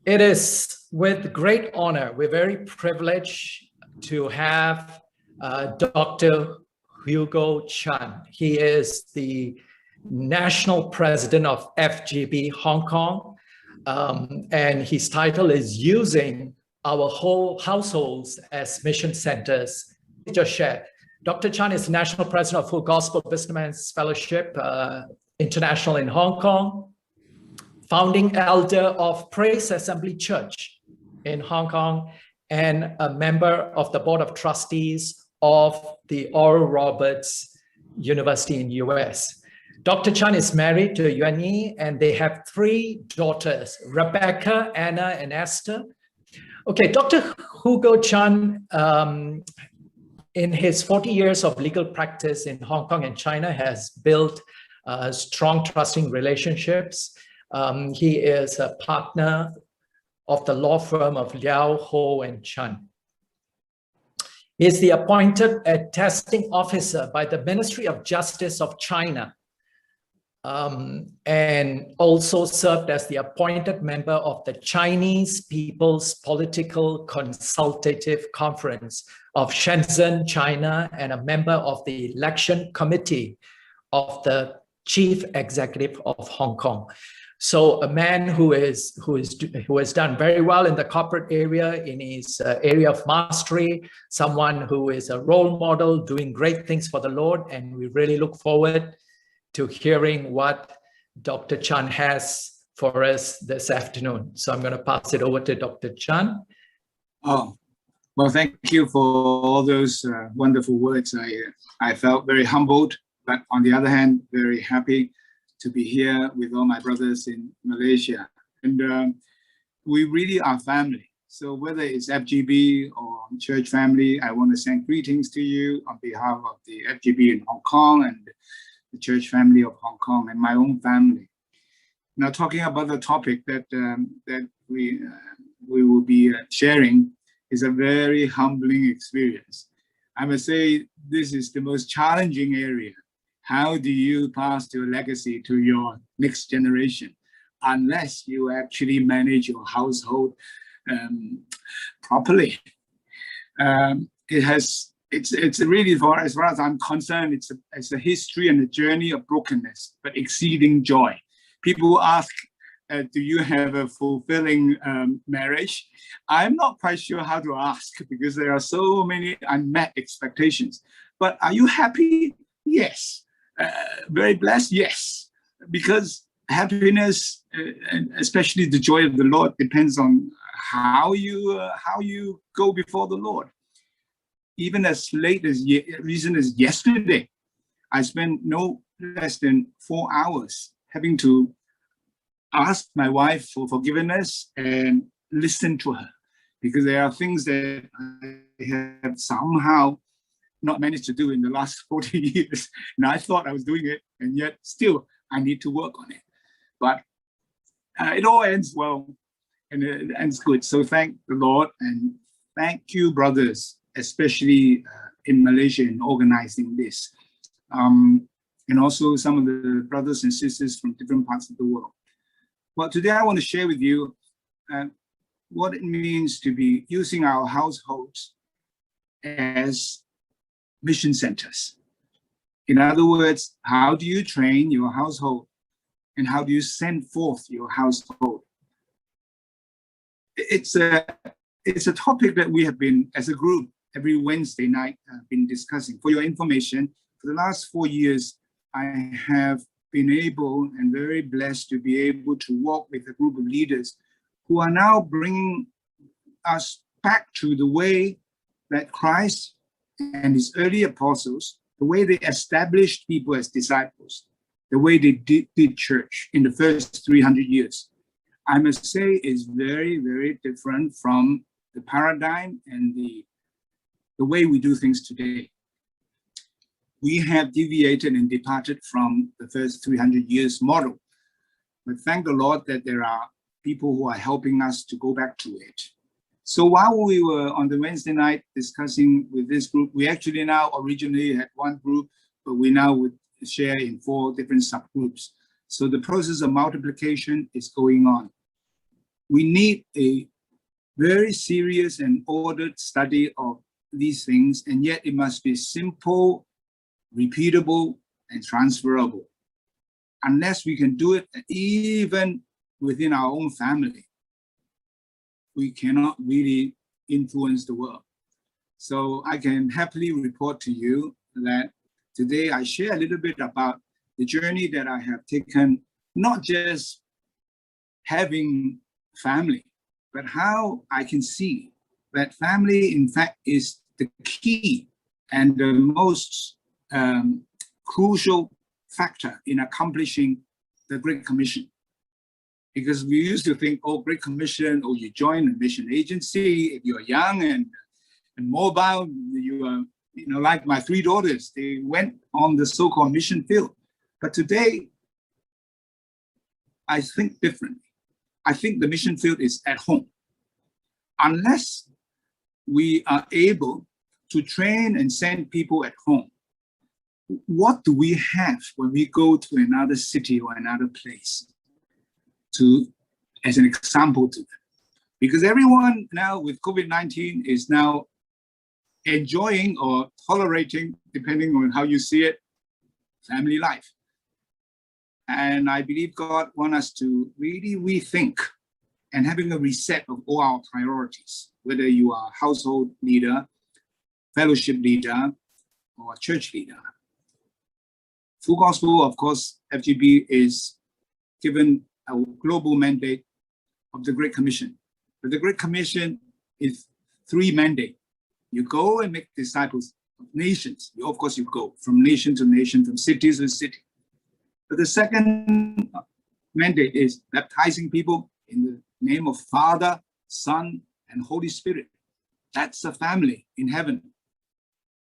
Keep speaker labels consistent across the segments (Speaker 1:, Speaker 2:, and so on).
Speaker 1: It is with great honor. We're very privileged to have Dr. Hugo Chan. He is the national president of FGB Hong Kong, and his title is Using Our Whole Households as Mission Centers. Just share. Dr. Chan is national president of Full Gospel Businessmen's Fellowship International in Hong Kong, founding elder of Praise Assembly Church in Hong Kong, and a member of the board of trustees of the Oral Roberts University in US. Dr. Chan is married to Yuan, and they have 3 daughters, Rebecca, Anna, and Esther. Okay, Dr. Hugo Chan, in his 40 years of legal practice in Hong Kong and China, has built strong trusting relationships. He is a partner of the law firm of Liao, Ho, and Chan. He is the appointed attesting officer by the Ministry of Justice of China, and also served as the appointed member of the Chinese People's Political Consultative Conference of Shenzhen, China, and a member of the election committee of the Chief Executive of Hong Kong. So a man who has done very well in the corporate area, in his area of mastery, someone who is a role model, doing great things for the Lord, and we really look forward to hearing what Dr. Chan has for us this afternoon. So I'm going to pass it over to Dr. Chan.
Speaker 2: Oh, well, thank you for all those wonderful words. I felt very humbled, but on the other hand, very happy to be here with all my brothers in Malaysia. And we really are family. So whether it's FGB or church family, I want to send greetings to you on behalf of the FGB in Hong Kong and the church family of Hong Kong and my own family. Now, talking about the topic that we will be sharing is a very humbling experience. I must say this is the most challenging area. How do you pass your legacy to your next generation unless you actually manage your household properly? It's really, as far as I'm concerned, it's a history and a journey of brokenness, but exceeding joy. People ask, do you have a fulfilling marriage? I'm not quite sure how to ask because there are so many unmet expectations. But are you happy? Yes. Very blessed? Yes. Because happiness, and especially the joy of the Lord, depends on how you go before the Lord. Even as late as recent as yesterday, I spent no less than 4 hours having to ask my wife for forgiveness and listen to her, because there are things that I have somehow not managed to do in the last 40 years. And I thought I was doing it, and yet still I need to work on it. But it all ends well, and it ends good. So thank the Lord, and thank you, brothers, especially in Malaysia, in organizing this. And also some of the brothers and sisters from different parts of the world. Well, today I want to share with you what it means to be using our households as mission centers. In other words, how do you train your household and how do you send forth your household? It's a topic that we have been, as a group, every Wednesday night been discussing. For your information, for the last 4 years, I have been able and very blessed to be able to walk with a group of leaders who are now bringing us back to the way that Christ and his early apostles, the way they established people as disciples, the way they did church in the first 300 years. I must say is very, very different from the paradigm and the way we do things today. We have deviated and departed from the first 300 years model. But thank the Lord that there are people who are helping us to go back to it. So while we were on the Wednesday night discussing with this group, we actually now originally had one group, but we now would share in 4 different subgroups. So the process of multiplication is going on. we need a very serious and ordered study of these things, and yet it must be simple, repeatable, and transferable. Unless we can do it even within our own family, we cannot really influence the world. So I can happily report to you that today I share a little bit about the journey that I have taken, not just having family, but how I can see that family, in fact, is the key and the most crucial factor in accomplishing the Great Commission. Because we used to think, oh, Great Commission, oh, you join a mission agency, if you're young and mobile, you are, like my 3 daughters, they went on the so-called mission field. But today, I think differently. I think the mission field is at home. Unless we are able to train and send people at home, what do we have when we go to another city or another place as an example to them? Because everyone now with COVID-19 is now enjoying or tolerating, depending on how you see it, family life. And I believe God wants us to really rethink and having a reset of all our priorities, whether you are a household leader, fellowship leader, or church leader. Full Gospel, of course, FGB is given a global mandate of the Great Commission. But the Great Commission is 3 mandates. You go and make disciples of nations. Of course, you go from nation to nation, from city to city. But the second mandate is baptizing people in the name of Father, Son, and Holy Spirit. That's a family in heaven.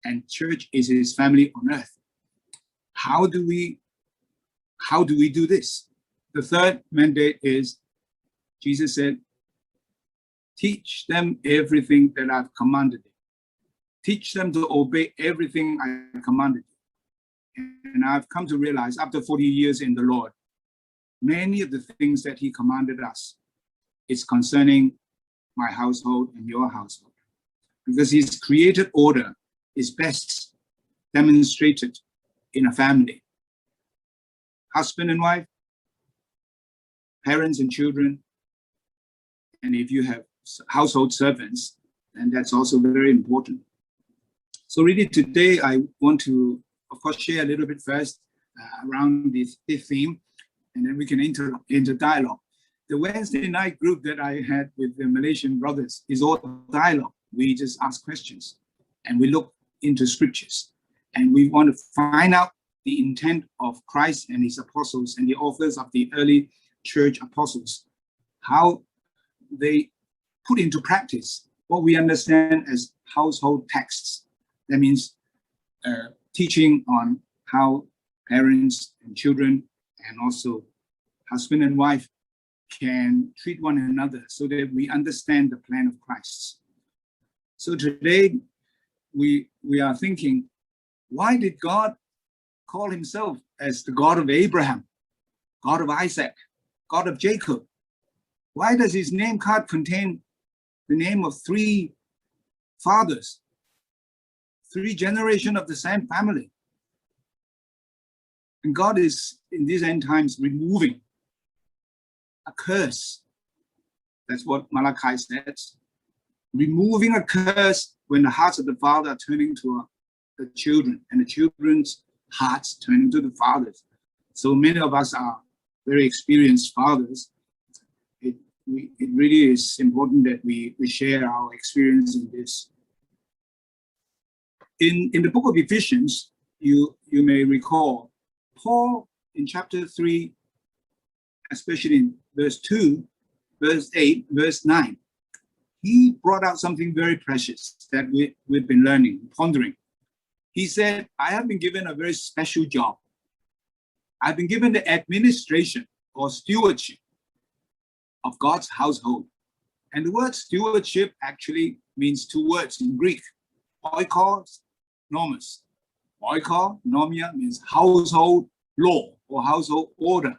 Speaker 2: And church is his family on earth. How do we do this? The third mandate is, Jesus said, teach them everything that I've commanded you. Teach them to obey everything I commanded you. And I've come to realize after 40 years in the Lord, many of the things that he commanded us is concerning my household and your household. Because his created order is best demonstrated in a family. Husband and wife, parents and children, and if you have household servants, then that's also very important. So really today I want to, of course, share a little bit first around this theme, and then we can enter dialogue. The Wednesday night group that I had with the Malaysian brothers is all dialogue. We just ask questions and we look into scriptures, and we want to find out the intent of Christ and his apostles and the authors of the early church apostles, how they put into practice what we understand as household texts. That means teaching on how parents and children and also husband and wife can treat one another so that we understand the plan of Christ. So today we are thinking, why did God call himself as the God of Abraham, God of Isaac, God of Jacob? Why does his name card contain the name of 3 fathers, 3 generations of the same family? And God is, in these end times, removing a curse. That's what Malachi says. Removing a curse when the hearts of the father are turning to the children, and the children's hearts turning to the fathers. So many of us are very experienced fathers. It really is important that we share our experience in this. In the book of Ephesians, you may recall, Paul in chapter 3, especially in verse 2, verse 8, verse 9, he brought out something very precious that we've been learning, pondering. He said, I have been given a very special job. I've been given the administration or stewardship of God's household. And the word stewardship actually means 2 words in Greek. Oikos, nomos. Oikos, nomia means household law or household order.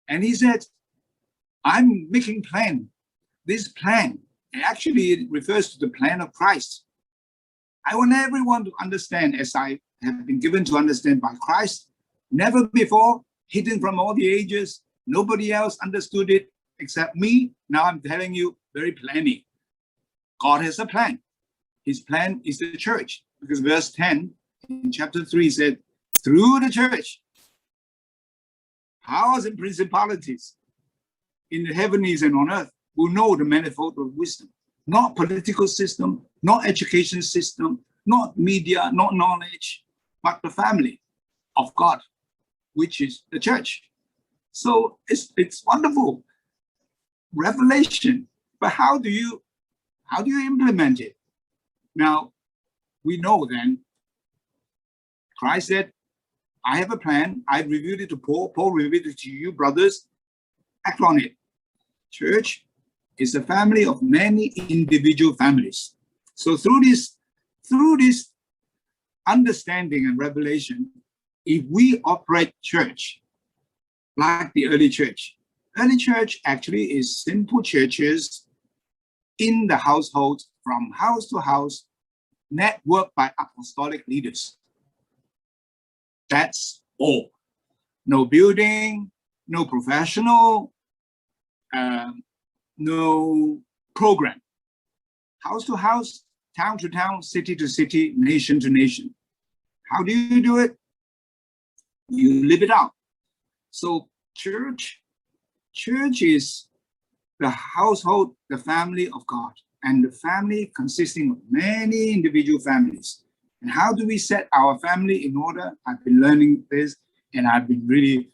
Speaker 2: And he said, I'm making plan. This plan, actually it refers to the plan of Christ. I want everyone to understand, as I have been given to understand by Christ, never before, hidden from all the ages. Nobody else understood it except me. Now I'm telling you very plainly. God has a plan. His plan is the church, because verse 10 in chapter 3 said, through the church, powers and principalities in the heavens and on earth will know the manifold of wisdom. Not political system, not education system, not media, not knowledge, but the family of God, which is the church. So it's wonderful revelation, but how do you implement it? Now we know then Christ said, I have a plan. I revealed it to Paul. Paul revealed it to you, brothers. Act on it. Church is a family of many individual families. So through this understanding and revelation, if we operate church like the early church actually is simple churches in the household, from house to house, networked by apostolic leaders. That's all. No building, no professional, no program. House to house, town to town, city to city, nation to nation. How do you do it? You live it out. So church is the household, the family of God, and the family consisting of many individual families. And how do we set our family in order? I've been learning this, and I've been really,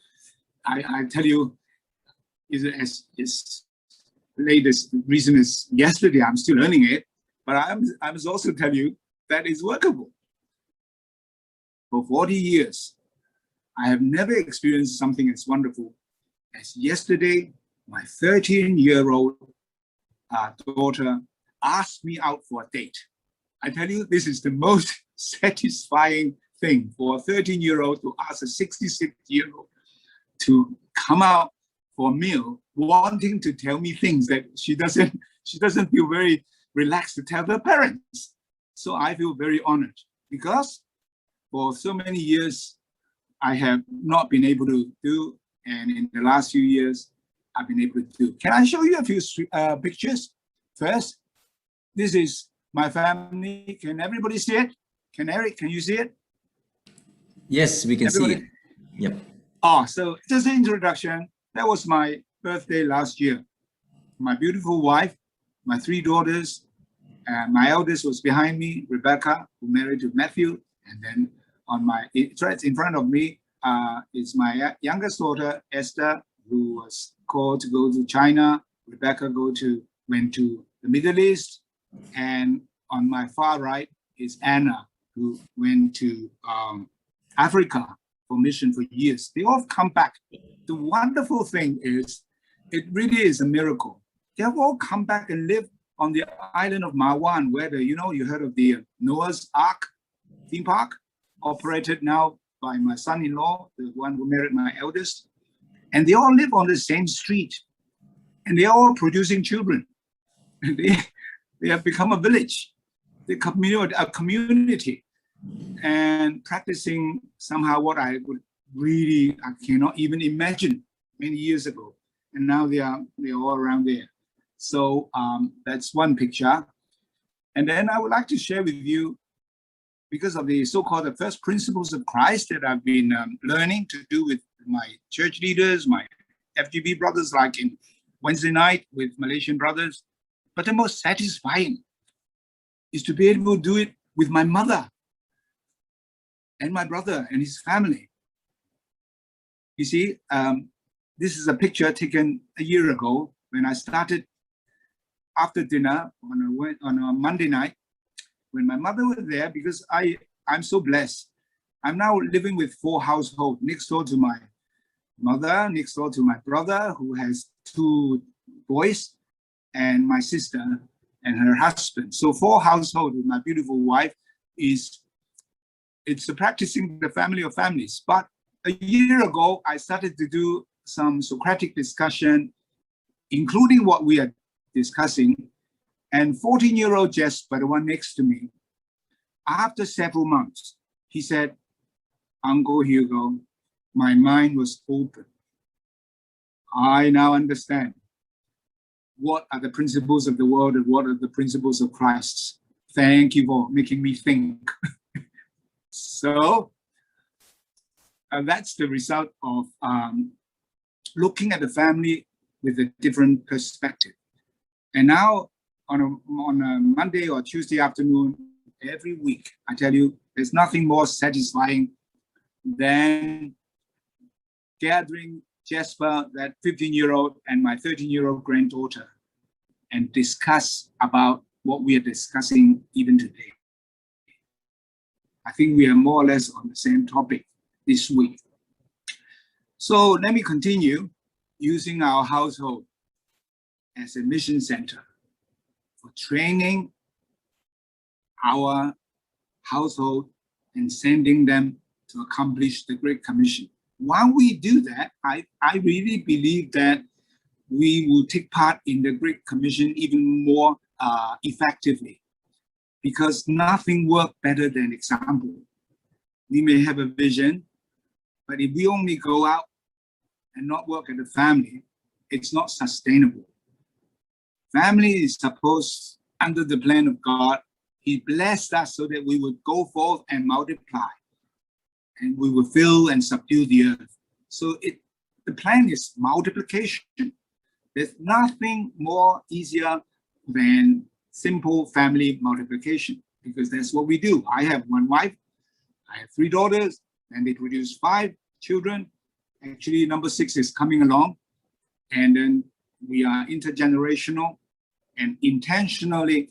Speaker 2: I tell you, as late as recent as yesterday, I'm still learning it, but I must also tell you that it's workable. For 40 years, I have never experienced something as wonderful as yesterday. My 13-year-old daughter asked me out for a date. I tell you, this is the most satisfying thing for a 13-year-old to ask a 66-year-old to come out for a meal, wanting to tell me things that she doesn't feel very relaxed to tell her parents. So I feel very honored, because for so many years I have not been able to do, and in the last few years I've been able to do. Can I show you a few pictures? First, this is my family. Can everybody see it? Can you see it?
Speaker 3: Yes, we can see it. Yep.
Speaker 2: Oh, so just an introduction. That was my birthday last year. My beautiful wife, my 3 daughters, and my eldest was behind me, Rebecca, who married to Matthew. And then right in front of me is my youngest daughter, Esther, who was called to go to China. Rebecca went to the Middle East. And on my far right is Anna, who went to Africa for mission for years. They all come back. The wonderful thing is, it really is a miracle. They have all come back and live on the island of Marwan, where you heard of the Noah's Ark theme park, operated now by my son-in-law, the one who married my eldest. And they all live on the same street, and they're all producing children. They have become a village, a community, and practicing somehow what I cannot even imagine many years ago. And now they're all around there. So that's one picture. And then I would like to share with you, because of the so-called the first principles of Christ that I've been learning to do with my church leaders, my FGB brothers, like in Wednesday night with Malaysian brothers. But the most satisfying is to be able to do it with my mother and my brother and his family. You see, this is a picture taken a year ago when I started after dinner on a Monday night, when my mother was there, because I'm so blessed. I'm now living with 4 households, next door to my mother, next door to my brother, who has 2 boys, and my sister and her husband. So 4 households with my beautiful wife. It's practicing the family of families. But a year ago, I started to do some Socratic discussion including what we are discussing. And 14-year-old Jasper, the one next to me, after several months, he said, "Uncle Hugo, my mind was open. I now understand what are the principles of the world and what are the principles of Christ. Thank you for making me think." So that's the result of looking at the family with a different perspective. And now on a Monday or Tuesday afternoon, every week, I tell you, there's nothing more satisfying than gathering Jasper, that 15-year-old, and my 13-year-old granddaughter, and discuss about what we are discussing even today. I think we are more or less on the same topic this week. So let me continue using our household as a mission center for training our household and sending them to accomplish the Great Commission. While we do that, I really believe that we will take part in the Great Commission even more effectively, because nothing works better than example. We may have a vision, but if we only go out and not work at the family, it's not sustainable. Family is supposed, under the plan of God, He blessed us so that we would go forth and multiply, and we will fill and subdue the earth. So the plan is multiplication. There's nothing more easier than simple family multiplication, because that's what we do. I have one wife, I have 3 daughters, and they produce 5 children. Actually, number 6 is coming along. And then we are intergenerational, and intentionally,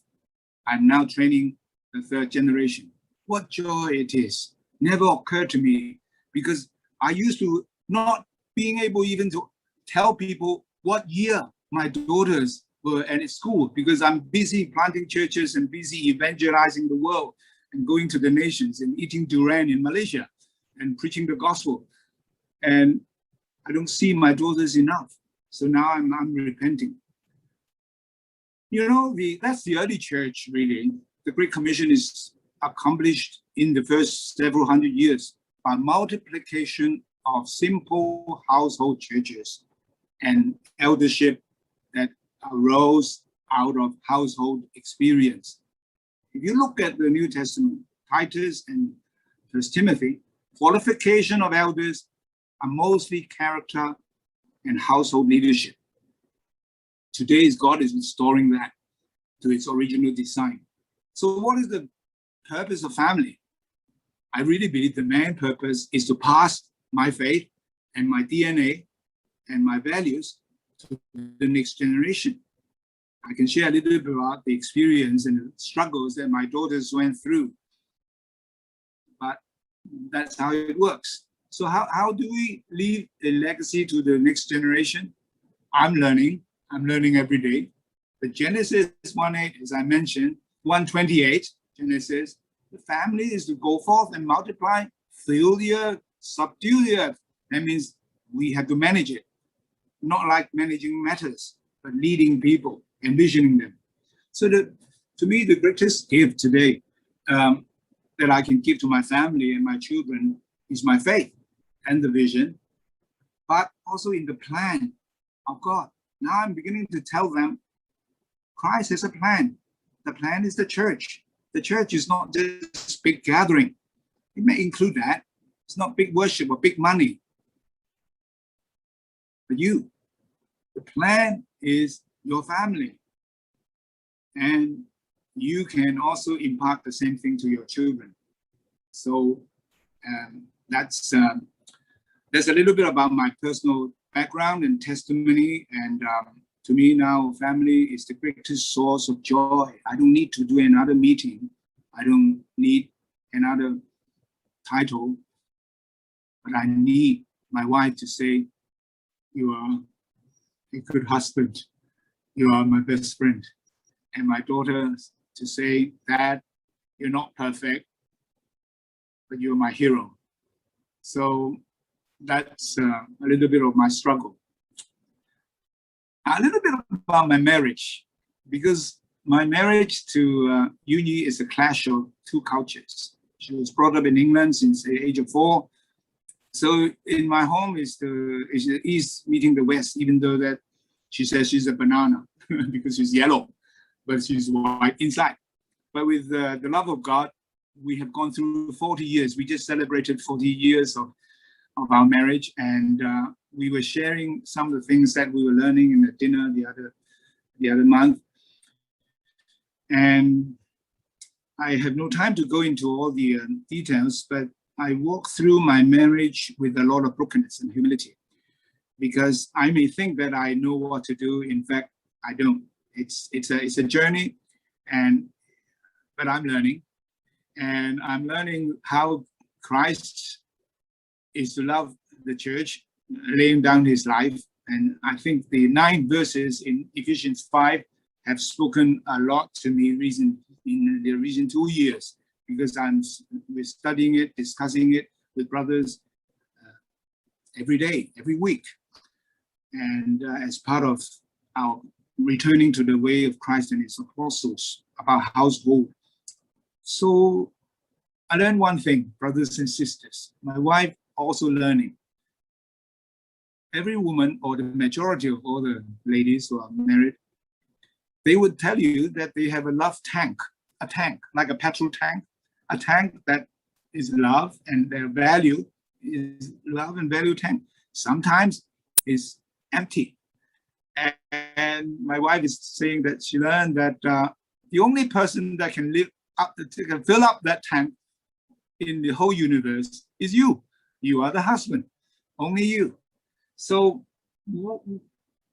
Speaker 2: I'm now training the 3rd generation. What joy it is. Never occurred to me, because I used to not being able even to tell people what year my daughters were at school, because I'm busy planting churches and busy evangelizing the world and going to the nations and eating durian in Malaysia and preaching the gospel. And I don't see my daughters enough. So now I'm repenting. You know, that's the early church, really. The Great Commission is accomplished in the first several hundred years by multiplication of simple household churches and eldership that arose out of household experience. If you look at the New Testament, Titus and 1 Timothy, qualification of elders are mostly character and household leadership. Today, God is restoring that to its original design. So what is the purpose of family? I really believe the main purpose is to pass my faith and my DNA and my values to the next generation. I can share a little bit about the experience and the struggles that my daughters went through. But that's how it works. So how do we leave a legacy to the next generation? I'm learning every day. But Genesis 1:8, as I mentioned, 1:28, Genesis, the family is to go forth and multiply, fill the earth, subdue the earth. That means we have to manage it. Not like managing matters, but leading people, envisioning them. So to me, the greatest gift today that I can give to my family and my children is my faith and the vision, but also in the plan of God. Now I'm beginning to tell them Christ has a plan. The plan is the church. The church is not just big gathering. It may include that. It's not big worship or big money. But you, the plan is your family. And you can also impart the same thing to your children. So that's a little bit about my personal background and testimony. And to me now, family is the greatest source of joy. I don't need to do another meeting. I don't need another title. But I need my wife to say, "You are a good husband. You are my best friend." And my daughter to say, "Dad, you're not perfect, but you're my hero." So that's a little bit of my struggle. A little bit about my marriage, because my marriage to Uni is a clash of two cultures. She was brought up in England since the age of 4. So in my home is the East meeting the West, even though that she says she's a banana because she's yellow, but she's white inside. But with the love of God, we have gone through 40 years. We just celebrated 40 years of our marriage, and we were sharing some of the things that we were learning in the dinner the other month. And I have no time to go into all the details, but I walk through my marriage with a lot of brokenness and humility, because I may think that I know what to do. In fact, I don't. It's a journey, but I'm learning, and I'm learning how Christ is to love the church, laying down his life. And I think the 9 verses in Ephesians 5 have spoken a lot to me in the recent 2 years, because we're studying it, discussing it with brothers every day, every week. And as part of our returning to the way of Christ and his apostles about household. So I learned one thing, brothers and sisters, my wife also learning. Every woman, or the majority of all the ladies who are married, they would tell you that they have a love tank, a tank, like a petrol tank, a tank that is love, and their value is love and value tank. Sometimes it's empty. And my wife is saying that she learned that the only person that can fill up that tank in the whole universe is you. You are the husband, only you. So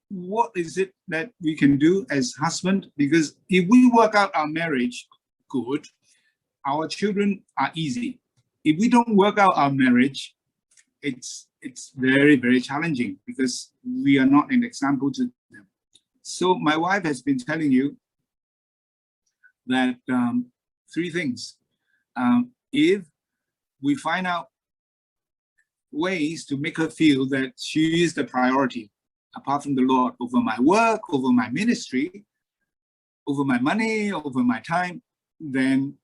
Speaker 2: what is it that we can do as husband? Because if we work out our marriage good, our children are easy. If we don't work out our marriage, it's very, very challenging, because we are not an example to them. So my wife has been telling you that 3 things. If we find out ways to make her feel that she is the priority, apart from the Lord, over my work, over my ministry, over my money, over my time, then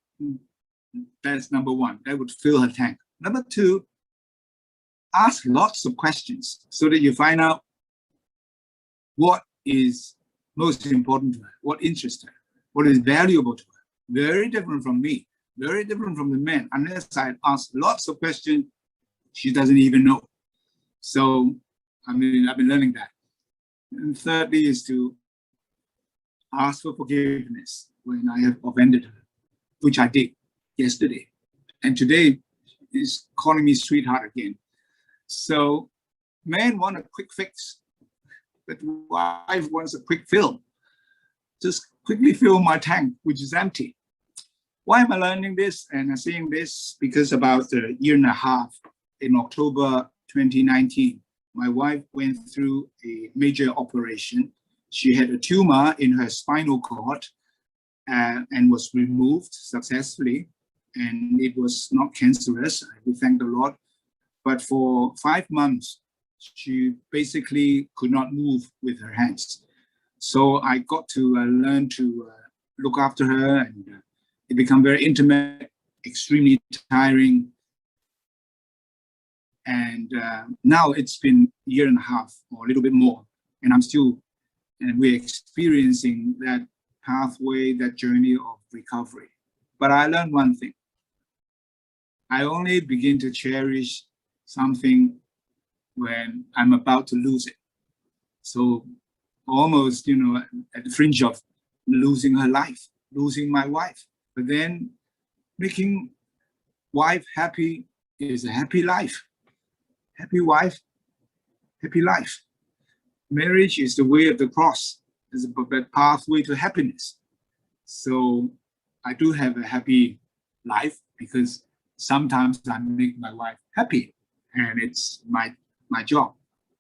Speaker 2: that's number 1. That would fill her tank. Number 2, ask lots of questions so that you find out what is most important to her, what interests her, what is valuable to her. Very different from me, very different from the men. Unless I ask lots of questions, she doesn't even know. So, I've been learning that. And thirdly is to ask for forgiveness when I have offended her, which I did yesterday. And today is calling me sweetheart again. So men want a quick fix, but wife wants a quick fill. Just quickly fill my tank, which is empty. Why am I learning this? And I'm saying this because about a year and a half, in October 2019, my wife went through a major operation. She had a tumor in her spinal cord and was removed successfully. And it was not cancerous, we thank the Lord. But for 5 months, she basically could not move with her hands. So I got to learn to look after her, and it became very intimate, extremely tiring. And now it's been a year and a half or a little bit more, and we're experiencing that pathway, that journey of recovery. But I learned one thing. I only begin to cherish something when I'm about to lose it. So almost, at the fringe of losing her life, losing my wife. But then making wife happy is a happy life. Happy wife, happy life. Marriage is the way of the cross. It's a pathway to happiness. So I do have a happy life because sometimes I make my wife happy, and it's my job.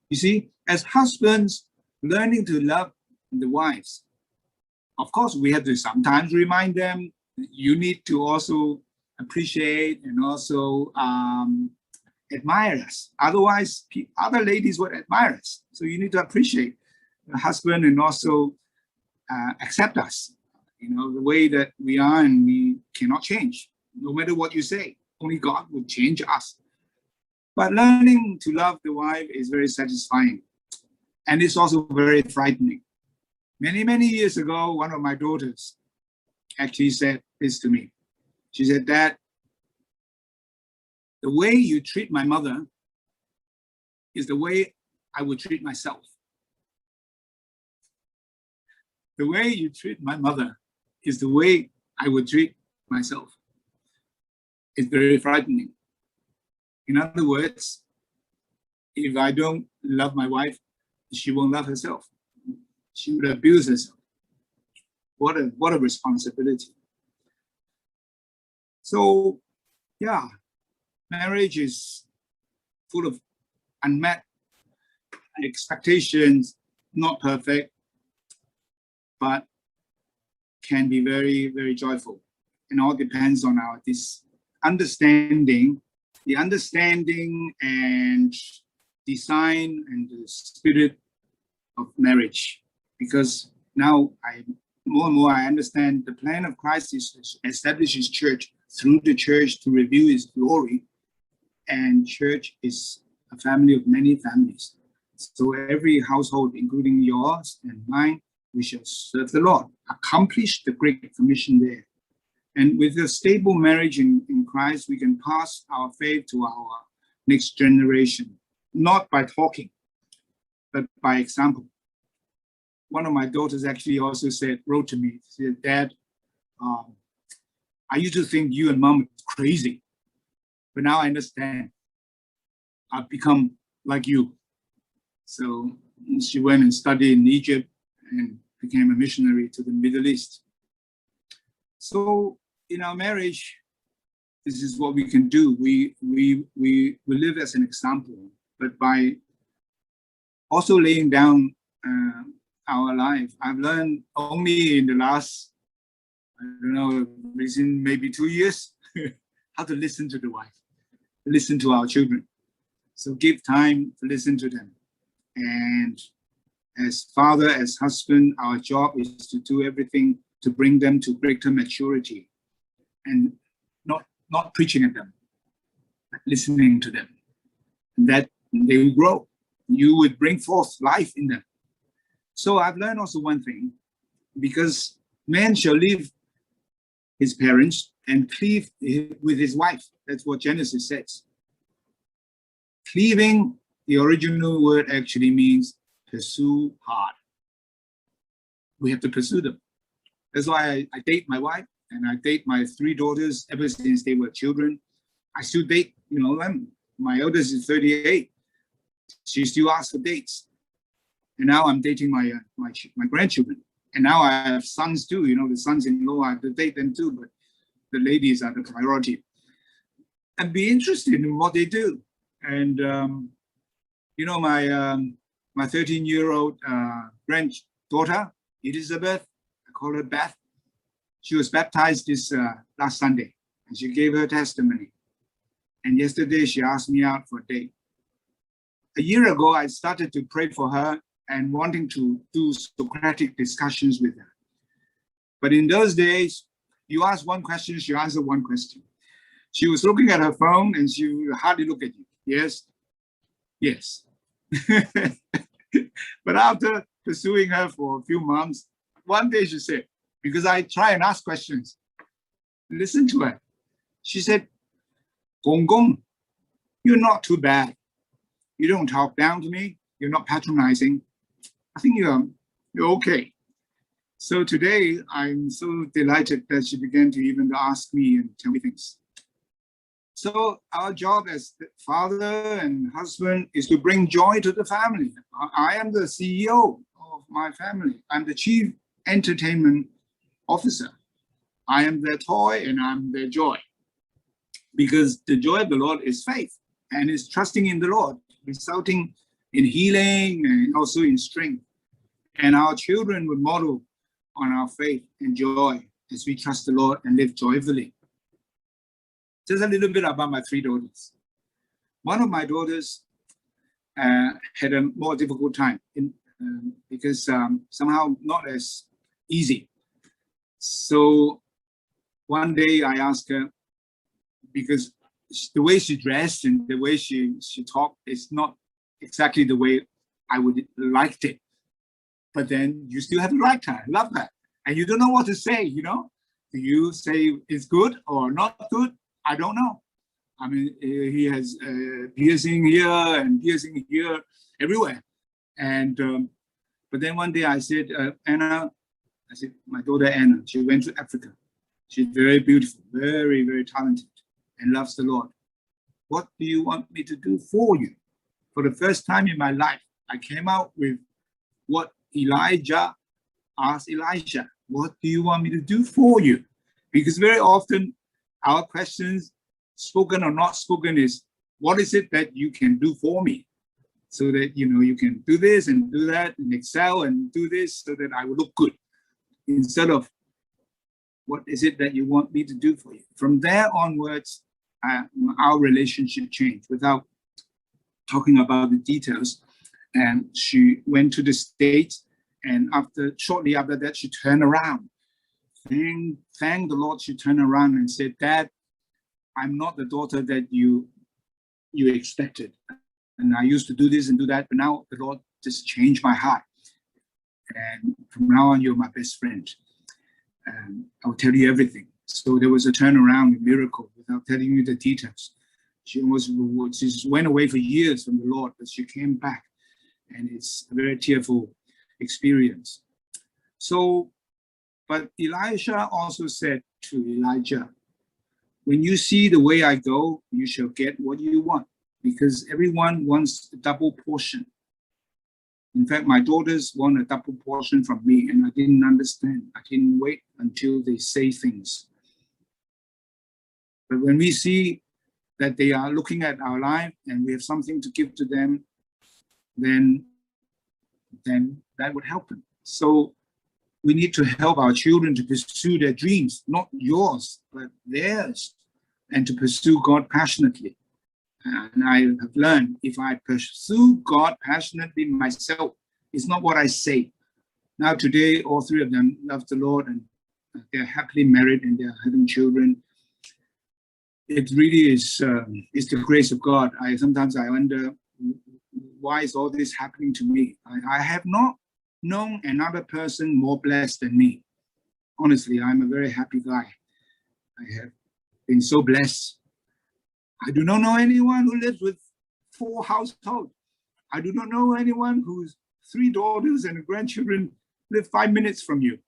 Speaker 2: You see, as husbands, learning to love the wives, of course, we have to sometimes remind them, you need to also appreciate and also admire us. Otherwise, other ladies would admire us. So you need to appreciate the husband and also accept us, the way that we are, and we cannot change. No matter what you say, only God will change us. But learning to love the wife is very satisfying. And it's also very frightening. Many, many years ago, one of my daughters actually said this to me. She said, "Dad, the way you treat my mother is the way I would treat myself." The way you treat my mother is the way I would treat myself. It's very frightening. In other words, if I don't love my wife, she won't love herself. She would abuse herself. What a responsibility. So, yeah, marriage is full of unmet expectations, not perfect, but can be very, very joyful. And all depends on this understanding, the understanding and design and the spirit of marriage. Because now more and more I understand the plan of Christ is to establish his church through the church to reveal his glory. And church is a family of many families. So every household, including yours and mine, we shall serve the Lord, accomplish the Great Commission there. And with a stable marriage in Christ, we can pass our faith to our next generation, not by talking, but by example. One of my daughters actually also wrote to me, she said, "Dad, I used to think you and Mom are crazy, but now I understand. I've become like you." So she went and studied in Egypt and became a missionary to the Middle East. So in our marriage, this is what we can do. We live as an example, but by also laying down our life. I've learned only in the last, recent maybe 2 years, how to listen to the wife, listen to our children. So give time to listen to them. And as father, as husband, our job is to do everything to bring them to greater maturity, and not preaching at them, but listening to them. And that they will grow. You would bring forth life in them. So I've learned also one thing, because man shall leave his parents and cleave with his wife. That's what Genesis says. Cleaving, the original word actually means pursue hard. We have to pursue them. That's why I date my wife, and I date my 3 daughters ever since they were children. I still date, them. My eldest is 38. She still asks for dates. And now I'm dating my grandchildren. And now I have sons too. The sons-in-law, I have to date them too, but the ladies are the priority. And be interested in what they do. And my 13-year-old granddaughter, Elizabeth, I call her Beth. She was baptized this last Sunday, and she gave her testimony. And yesterday she asked me out for a date. A year ago, I started to pray for her and wanting to do Socratic discussions with her. But in those days, you ask one question, she answered one question. She was looking at her phone and she would hardly look at you. Yes, yes. But after pursuing her for a few months, one day she said, because I try and ask questions, listen to her. She said, "Gong Gong, you're not too bad. You don't talk down to me. You're not patronizing. I think you're okay." So today, I'm so delighted that she began to even ask me and tell me things. So our job as father and husband is to bring joy to the family. I am the CEO of my family. I'm the chief entertainment officer. I am their toy and I'm their joy. Because the joy of the Lord is faith and is trusting in the Lord, resulting in healing and also in strength. And our children would model on our faith and joy as we trust the Lord and live joyfully. Just a little bit about my 3 daughters. One of my daughters had a more difficult time. because somehow not as easy. So one day I asked her, because the way she dressed and the way she talked is not exactly the way I would liked it. But then you still have to like her, love her, and you don't know what to say, you know? Do you say it's good or not good? I don't know. I mean, he has piercing here and piercing here, everywhere. And, but then one day I said, Anna, I said, my daughter Anna, she went to Africa. She's very beautiful, very, very talented, and loves the Lord. What do you want me to do for you? For the first time in my life, I came out with what Elijah asked Elisha. What do you want me to do for you? Because very often our questions, spoken or not spoken, is what is it that you can do for me? So that, you know, you can do this and do that and excel and do this so that I will look good. Instead of what is it that you want me to do for you? From there onwards, our relationship changed without talking about the details. And she went to the States, and shortly after that, she turned around. Thank the Lord, she turned around and said, Dad, I'm not the daughter that you expected. And I used to do this and do that, but now the Lord just changed my heart. And from now on, you're my best friend. And I'll tell you everything. So there was a turnaround, a miracle, without telling you the details. She just went away for years from the Lord, but she came back. And it's a very tearful experience. So, but Elisha also said to Elijah, when you see the way I go, you shall get what you want, because everyone wants a double portion. In fact, my daughters want a double portion from me, and I didn't understand. I didn't wait until they say things. But when we see that they are looking at our life and we have something to give to them, then that would help them. So we need to help our children to pursue their dreams, not yours, but theirs, and to pursue God passionately. And I have learned, if I pursue God passionately myself, it's not what I say. Now today, all three of them love the Lord, and they're happily married and they're having children. It really is the grace of God. Sometimes I wonder, why is all this happening to me? I have not known another person more blessed than me. Honestly, I'm a very happy guy. I have been so blessed. I do not know anyone who lives with 4 households. I do not know anyone whose 3 daughters and grandchildren live 5 minutes from you.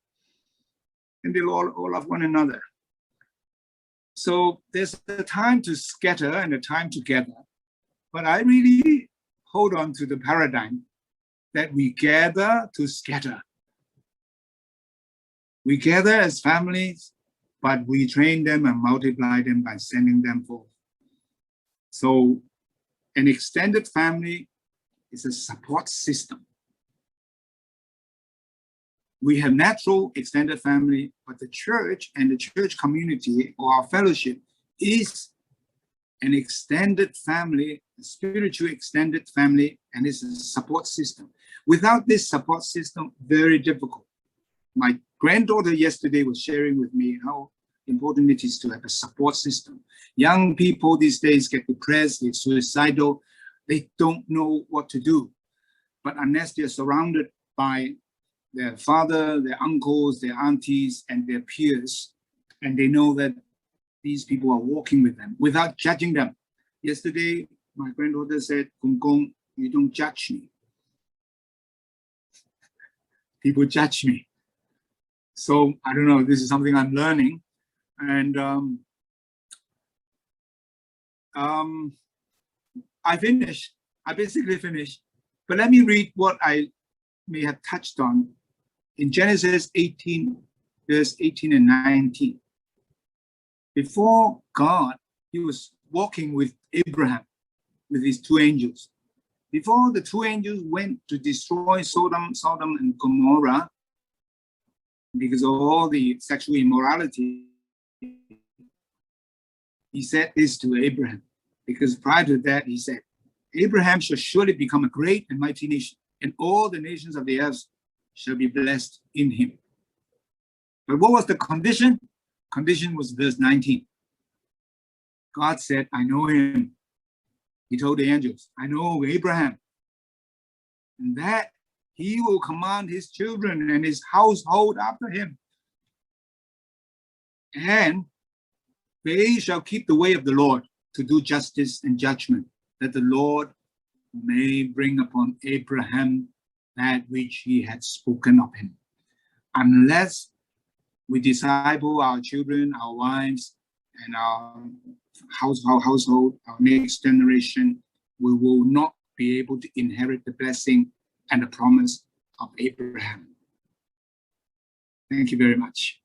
Speaker 2: And they all love one another. So there's a time to scatter and a time to gather. But I really hold on to the paradigm that we gather to scatter. We gather as families, but we train them and multiply them by sending them forth. So an extended family is a support system. We have natural extended family, but the church and the church community or our fellowship is an extended family, a spiritual extended family, and it's a support system. Without this support system, very difficult. My granddaughter yesterday was sharing with me how important it is to have a support system. Young people these days get depressed, they're suicidal, they don't know what to do. But unless they're surrounded by their father, their uncles, their aunties, and their peers, and they know that these people are walking with them without judging them. Yesterday, my granddaughter said, Gong Gong, you don't judge me. People judge me. So I don't know, this is something I'm learning. And I basically finished. But let me read what I may have touched on in Genesis 18, verse 18 and 19. Before God, he was walking with Abraham, with his 2 angels. Before the 2 angels went to destroy Sodom and Gomorrah, because of all the sexual immorality, he said this to Abraham. Because prior to that, he said, Abraham shall surely become a great and mighty nation. and all the nations of the earth shall be blessed in him. But what was the condition? Condition was verse 19. God said, I know him. He told the angels, I know Abraham, and that he will command his children and his household after him. And they shall keep the way of the Lord to do justice and judgment, that the Lord may bring upon Abraham that which he had spoken of him. Unless we disciple our children, our wives, and our household, our next generation, we will not be able to inherit the blessing and the promise of Abraham. Thank you very much.